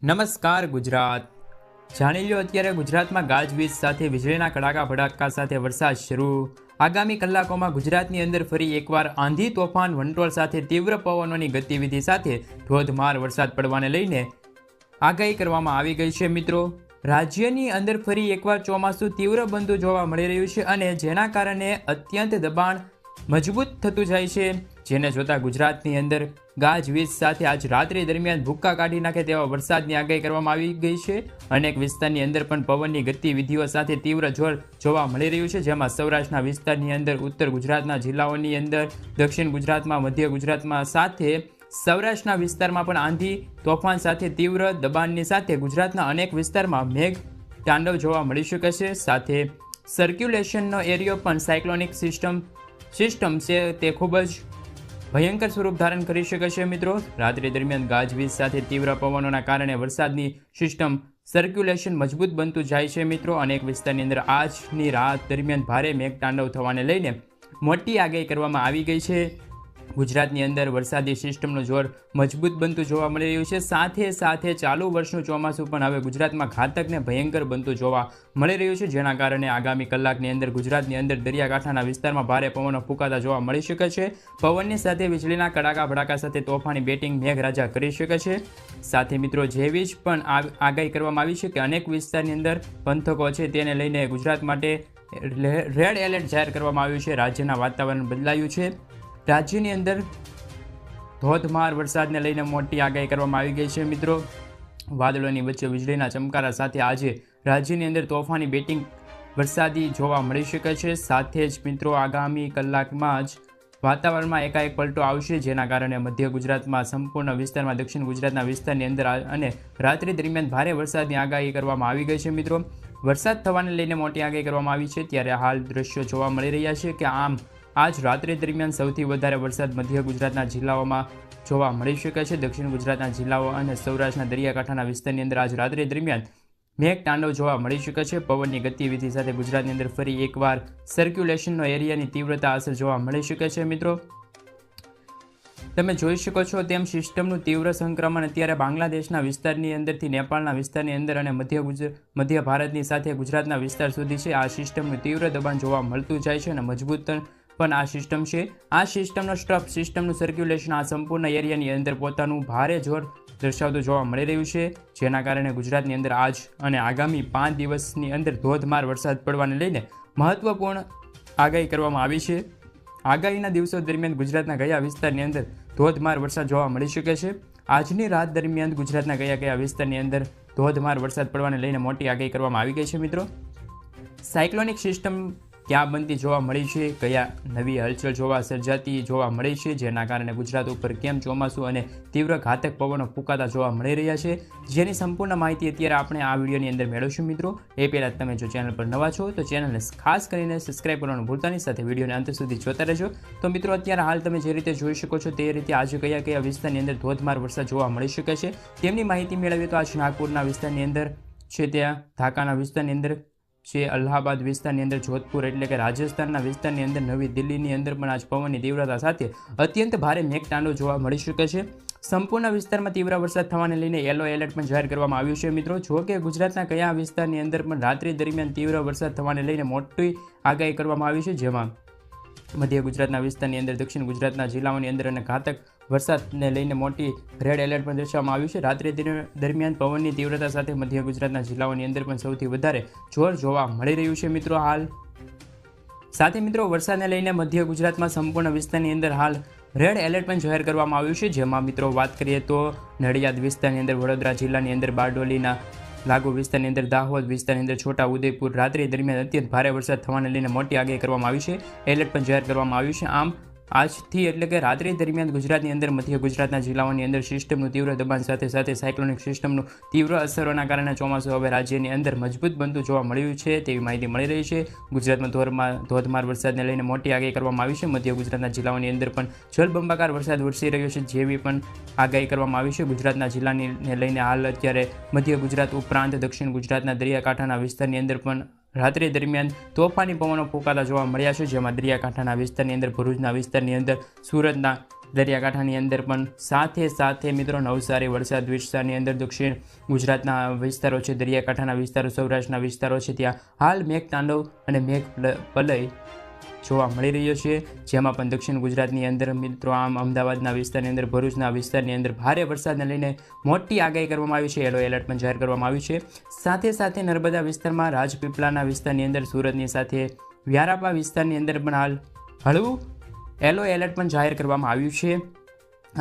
નમસ્કાર ગુજરાત. જાણી લો અત્યારે ગુજરાતમાં ગાજવીજ સાથે વીજળીના કડાકા ભડાકા સાથે વરસાદ શરૂ. આગામી કલાકોમાં ગુજરાતની અંદર ફરી એકવાર આંધી તોફાન વંટોળ સાથે તીવ્ર પવનોની ગતિવિધિ સાથે ધોધમાર વરસાદ પડવાને લઈને આગાહી કરવામાં આવી ગઈ છે. મિત્રો, રાજ્યની અંદર ફરી એકવાર ચોમાસું તીવ્ર બનતું જોવા મળી રહ્યું છે અને જેના કારણે અત્યંત દબાણ મજબૂત થતું જાય છે, જેને જોતા ગુજરાતની અંદર ગાજવીજ સાથે આજ રાત્રિ દરમિયાન ભૂક્કા કાઢી નાખે તેવા વરસાદની આગાહી કરવામાં આવી ગઈ છે. અનેક વિસ્તારની અંદર પણ પવનની ગતિવિધિઓ સાથે તીવ્ર જોર જોવા મળી રહ્યું છે, જેમાં સૌરાષ્ટ્રના વિસ્તારની અંદર, ઉત્તર ગુજરાતના જિલ્લાઓની અંદર, દક્ષિણ ગુજરાતમાં, મધ્ય ગુજરાતમાં સાથે સૌરાષ્ટ્રના વિસ્તારમાં પણ આંધી તોફાન સાથે તીવ્ર દબાણની સાથે ગુજરાતના અનેક વિસ્તારમાં મેઘ તાંડવ જોવા મળી શકે છે. સાથે સર્ક્યુલેશનનો એરિયો પણ સાયક્લોનિક સિસ્ટમ છે તે ખૂબ જ ભયંકર સ્વરૂપ ધારણ કરી શકે છે. મિત્રો, રાત્રિ દરમિયાન ગાજવીજ સાથે તીવ્ર પવનોના કારણે વરસાદની સિસ્ટમ સર્ક્યુલેશન મજબૂત બનતું જાય છે. મિત્રો, અનેક વિસ્તારની અંદર આજની રાત દરમિયાન ભારે મેઘતાંડવ થવાને લઈને મોટી આગાહી કરવામાં આવી ગઈ છે. ગુજરાતની અંદર વરસાદી સિસ્ટમનું જોર મજબૂત બનતું જોવા મળી રહ્યું છે. સાથે સાથે ચાલુ વર્ષનું ચોમાસું પણ હવે ગુજરાતમાં ઘાતક ને ભયંકર બનતું જોવા મળી રહ્યું છે, જેના કારણે આગામી કલાકની અંદર ગુજરાતની અંદર દરિયાકાંઠાના વિસ્તારમાં ભારે પવનો ફૂંકાતા જોવા મળી શકે છે. પવનની સાથે વીજળીના કડાકા ભડાકા સાથે તોફાની બેટિંગ મેઘરાજા કરી શકે છે. સાથે મિત્રો, જેવી જ પણ આગાહી કરવામાં આવી છે કે અનેક વિસ્તારની અંદર પંથકો છે તેને લઈને ગુજરાત માટે રેડ એલર્ટ જાહેર કરવામાં આવ્યું છે. રાજ્યના વાતાવરણ બદલાયું છે. રાજ્યની અંદર ધોધમાર વરસાદને લઈને મોટી આગાહી કરવામાં આવી ગઈ છે. મિત્રો, વાદળોની વચ્ચે વીજળીના ચમકારા સાથે આજે રાજ્યની અંદર તોફાની બેટિંગ વરસાદી જોવા મળી શકે છે. સાથે જ મિત્રો, આગામી કલાકમાં જ વાતાવરણમાં એકાએક પલટો આવશે, જેના કારણે મધ્ય ગુજરાતમાં, સંપૂર્ણ વિસ્તારમાં, દક્ષિણ ગુજરાતના વિસ્તારની અંદર અને રાત્રિ દરમિયાન ભારે વરસાદની આગાહી કરવામાં આવી ગઈ છે. મિત્રો, વરસાદ થવાને લઈને મોટી આગાહી કરવામાં આવી છે. ત્યારે હાલ દ્રશ્યો જોવા મળી રહ્યા છે કે આજ રાત્રિ દરમિયાન સૌથી વધારે વરસાદ મધ્ય ગુજરાતના જિલ્લાઓમાં જોવા મળી શકે છે. દક્ષિણ ગુજરાતના જિલ્લાઓ અને સૌરાષ્ટ્રના દરિયાકાંઠાના વિસ્તારની અંદર આજ રાત્રિ દરમિયાન મેઘ તાંડવ જોવા મળી શકે છે. પવનની ગતિવિધિ સાથે ગુજરાતની અંદર ફરી એકવાર સર્ક્યુલેશનનો એરિયાની તીવ્રતા અસર જોવા મળી શકે છે. મિત્રો, તમે જોઈ શકો છો તેમ સિસ્ટમનું તીવ્ર સંક્રમણ અત્યારે બાંગ્લાદેશના વિસ્તારની અંદરથી નેપાળના વિસ્તારની અંદર અને મધ્ય ભારતની સાથે ગુજરાતના વિસ્તાર સુધી છે. આ સિસ્ટમનું તીવ્ર દબાણ જોવા મળતું જાય છે અને મજબૂત પણ આ સિસ્ટમ છે. આ સિસ્ટમનો સ્ટફ, સિસ્ટમનું સર્ક્યુલેશન આ સંપૂર્ણ એરિયાની અંદર પોતાનું ભારે જોર દર્શાવતું જોવા મળી રહ્યું છે, જેના કારણે ગુજરાતની અંદર આજ અને આગામી 5 દિવસની અંદર ધોધમાર વરસાદ પડવાને લઈને મહત્વપૂર્ણ આગાહી કરવામાં આવી છે. આગાહીના દિવસો દરમિયાન ગુજરાતના કયા વિસ્તારની અંદર ધોધમાર વરસાદ જોવા મળી શકે છે? આજની રાત દરમિયાન ગુજરાતના કયા વિસ્તારની અંદર ધોધમાર વરસાદ પડવાને લઈને મોટી આગાહી કરવામાં આવી ગઈ છે. મિત્રો, સાયક્લોનિક સિસ્ટમ ક્યાં બનતી જોવા મળી છે, કયા નવી હલચલ સર્જાતી જોવા મળી છે, જેના કારણે ગુજરાત ઉપર કેમ ચોમાસું અને તીવ્ર ઘાતક પવનો ફૂંકાતા જોવા મળી રહ્યા છે, જેની સંપૂર્ણ માહિતી અત્યારે આપણે આ વિડીયોની અંદર મેળવશું. મિત્રો, એ પહેલાં તમે જો ચેનલ પર નવા છો તો ચેનલને ખાસ કરીને સબસ્ક્રાઈબ કરવાનું ભૂલતા નહીં, સાથે વિડીયોને અંત સુધી જોતા રહેજો. તો મિત્રો, અત્યારે હાલ તમે જે રીતે જોઈ શકો છો તે રીતે આજે કયા વિસ્તારની અંદર ધોધમાર વરસાદ જોવા મળી શકે છે તેમની માહિતી મેળવીએ તો આજ નાગપુરના વિસ્તારની અંદર છે, ત્યાં ઢાકાના વિસ્તારની અંદર છે, અલ્હાબાદ વિસ્તારની અંદર, જોધપુર એટલે કે રાજસ્થાનના વિસ્તારની અંદર, નવી દિલ્હીની અંદર પણ આજ પવનની તીવ્રતા સાથે અત્યંત ભારે મેઘતાંડવ જોવા મળી શકે છે. સંપૂર્ણ વિસ્તારમાં તીવ્ર વરસાદ થવાને લઈને યલો એલર્ટ પણ જાહેર કરવામાં આવ્યું છે. મિત્રો, જો કે ગુજરાતના કયા વિસ્તારની અંદર પણ રાત્રિ દરમિયાન તીવ્ર વરસાદ થવાને લઈને મોટી આગાહી કરવામાં આવી છે, જેમાં મધ્ય ગુજરાતના વિસ્તારની અંદર, દક્ષિણ ગુજરાતના જિલ્લાઓની અંદર અને ઘાતક વરસાદને લઈને મોટી રેડ એલર્ટ પણ દર્શાવવામાં આવ્યું છે. રાત્રિ દરમિયાન પવનની તીવ્રતા સાથે મધ્ય ગુજરાતના જિલ્લાઓની અંદર પણ સૌથી વધારે જોર જોવા મળી રહ્યું છે. મિત્રો, હાલ સાથે મિત્રો, વરસાદને લઈને મધ્ય ગુજરાતમાં સંપૂર્ણ વિસ્તારની અંદર હાલ રેડ એલર્ટ પણ જાહેર કરવામાં આવ્યું છે, જેમાં મિત્રો વાત કરીએ તો નડિયાદ વિસ્તારની અંદર, વડોદરા જિલ્લાની અંદર, બારડોલીના લાગુ વિસ્તારની અંદર, દાહોદ વિસ્તારની અંદર, છોટા ઉદેપુર રાત્રિ દરમિયાન અત્યંત ભારે વરસાદ થવાને લઈને મોટી આગાહી કરવામાં આવી છે. એલર્ટ પણ જાહેર કરવામાં આવ્યું છે. આમ આજથી એટલે કે રાત્રિ દરમિયાન ગુજરાતની અંદર, મધ્ય ગુજરાતના જિલ્લાઓની અંદર સિસ્ટમનું તીવ્ર દબાણ સાથે સાયક્લોનિક સિસ્ટમનું તીવ્ર અસરોના કારણે ચોમાસું હવે રાજ્યની અંદર મજબૂત બનતું જોવા મળ્યું છે તેવી માહિતી મળી રહી છે. ગુજરાતમાં ધોધમાર વરસાદને લઈને મોટી આગાહી કરવામાં આવી છે. મધ્ય ગુજરાતના જિલ્લાઓની અંદર પણ જળબંબાકાર વરસાદ વરસી રહ્યો છે, જેવી પણ આગાહી કરવામાં આવી છે. ગુજરાતના જિલ્લાને લઈને હાલ અત્યારે મધ્ય ગુજરાત ઉપરાંત દક્ષિણ ગુજરાતના દરિયાકાંઠાના વિસ્તારની અંદર પણ રાત્રિ દરમિયાન તોફાની પવનો ફૂંકાતા જોવા મળ્યા છે, જેમાં દરિયાકાંઠાના વિસ્તારની અંદર, ભરૂચના વિસ્તારની અંદર, સુરતના દરિયાકાંઠાની અંદર પણ સાથે મિત્રો નવસારી વલસાડ વિસ્તારની અંદર દક્ષિણ ગુજરાતના વિસ્તારો છે, દરિયાકાંઠાના વિસ્તારો, સૌરાષ્ટ્રના વિસ્તારો છે, ત્યાં હાલ મેઘતાંડવ અને મેઘપલય જોવા મળી રહ્યો છે, જેમાં પણ દક્ષિણ ગુજરાતની અંદર મિત્રો આમ અમદાવાદના વિસ્તારની અંદર, ભરૂચના વિસ્તારની અંદર ભારે વરસાદને લઈને મોટી આગાહી કરવામાં આવી છે, યલો એલર્ટ પણ જાહેર કરવામાં આવ્યું છે. સાથે નર્મદા વિસ્તારમાં, રાજપીપળાના વિસ્તારની અંદર, સુરતની સાથે વ્યારાપા વિસ્તારની અંદર પણ હાલ હળવું યલો એલર્ટ પણ જાહેર કરવામાં આવ્યું છે.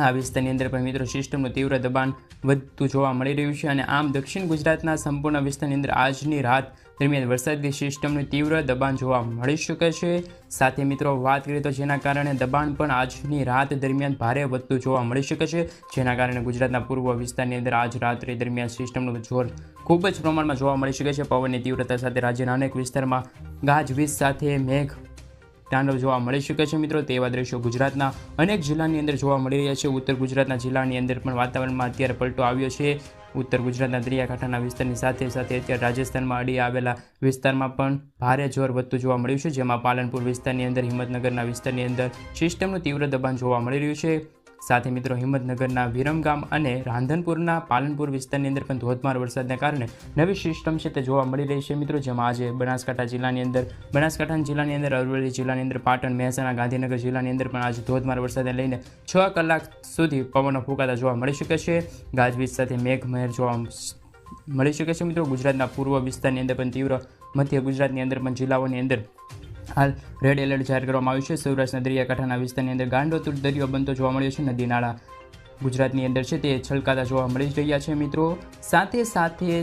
આ વિસ્તારની અંદર પણ મિત્રો સિસ્ટમનું તીવ્ર દબાણ વધતું જોવા મળી રહ્યું છે અને આમ દક્ષિણ ગુજરાતના સંપૂર્ણ વિસ્તારની અંદર આજની રાત દરમિયાન વરસાદી સિસ્ટમનું તીવ્ર દબાણ જોવા મળી શકે છે. સાથે મિત્રો વાત કરીએ તો જેના કારણે દબાણ પણ આજની રાત દરમિયાન ભારે વધતું જોવા મળી શકે છે, જેના કારણે ગુજરાતના પૂર્વ વિસ્તારની અંદર આજ રાત્રિ દરમિયાન સિસ્ટમનું જોર ખૂબ જ પ્રમાણમાં જોવા મળી શકે છે. પવનની તીવ્રતા સાથે રાજ્યના અનેક વિસ્તારમાં ગાજવીજ સાથે મેઘ તાંડવ જોવા મળી શકે છે મિત્રો. તેવા દ્રશ્યો ગુજરાતના અનેક જિલ્લાની અંદર જોવા મળી રહ્યા છે. ઉત્તર ગુજરાતના જિલ્લાની અંદર પણ વાતાવરણમાં અત્યારે પલટો આવ્યો છે. ઉત્તર ગુજરાતના દરિયાકાંઠાના વિસ્તારની સાથે અત્યારે રાજસ્થાનમાં અડી આવેલા વિસ્તારમાં પણ ભારે જોર વધતું જોવા મળ્યું છે, જેમાં પાલનપુર વિસ્તારની અંદર, હિંમતનગરના વિસ્તારની અંદર સિસ્ટમનું તીવ્ર દબાણ જોવા મળી રહ્યું છે. સાથે મિત્રો હિંમતનગરના વિરમગામ અને રાંધનપુરના પાલનપુર વિસ્તારની અંદર પણ ધોધમાર વરસાદને કારણે નવી સિસ્ટમ છે તે જોવા મળી રહી છે મિત્રો. જેમાં આજે બનાસકાંઠા જિલ્લાની અંદર, અરવલ્લી જિલ્લાની અંદર, પાટણ, મહેસાણા, ગાંધીનગર જિલ્લાની અંદર પણ આજે ધોધમાર વરસાદને લઈને 6 કલાક સુધી પવનો ફૂંકાતા જોવા મળી શકે છે. ગાજવીજ સાથે મેઘમહેર જોવા મળી શકે છે મિત્રો. ગુજરાતના પૂર્વ વિસ્તારની અંદર પણ તીવ્ર, મધ્ય ગુજરાતની અંદર પણ જિલ્લાઓની અંદર હાલ રેડ એલર્ટ જાહેર કરવામાં આવ્યું છે. સૌરાષ્ટ્રના દરિયાકાંઠાના વિસ્તારની અંદર ગાંડોતુર દરિયો બનતો જોવા મળ્યો છે. નદી નાળા ગુજરાતની અંદર છે તે છલકાતા જોવા મળી રહ્યા છે મિત્રો. સાથે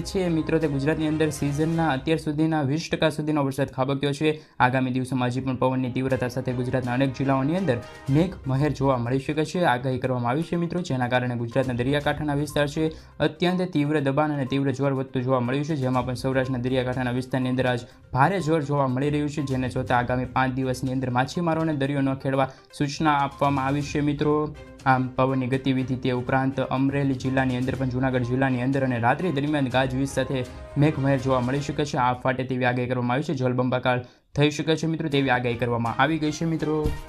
છે મિત્રો તે ગુજરાતની અંદર સિઝનના અત્યાર સુધીના 20% સુધીનો વરસાદ ખાબક્યો છે. આગામી દિવસોમાં હજી પણ પવનની તીવ્રતા સાથે ગુજરાતના અનેક જિલ્લાઓની અંદર મેઘમહેર જોવા મળી શકે છે, આગાહી કરવામાં આવી છે મિત્રો. જેના કારણે ગુજરાતના દરિયાકાંઠાના વિસ્તાર છે અત્યંત તીવ્ર દબાણ અને તીવ્ર જોર વધતું જોવા મળ્યું છે, જેમાં પણ સૌરાષ્ટ્રના દરિયાકાંઠાના વિસ્તારની અંદર આજ ભારે જોર જોવા મળી રહ્યું છે, જેને જોતા આગામી 5 દિવસની અંદર માછીમારોને દરિયો ન ખેડવા સૂચના આપવામાં આવી છે મિત્રો. આમ પવનની ગતિવિધિ તે ઉપરાંત અમરેલી જિલ્લાની અંદર પણ, જૂનાગઢ જિલ્લાની અંદર અને રાત્રિ દરમિયાન ગાજવીજ સાથે મેઘમહેર જોવા મળી શકે છે. આ ફાટે તેવી આગાહી કરવામાં આવી છે. જળબંબાકાર થઈ શકે છે મિત્રો, તેવી આગાહી કરવામાં આવી ગઈ છે મિત્રો.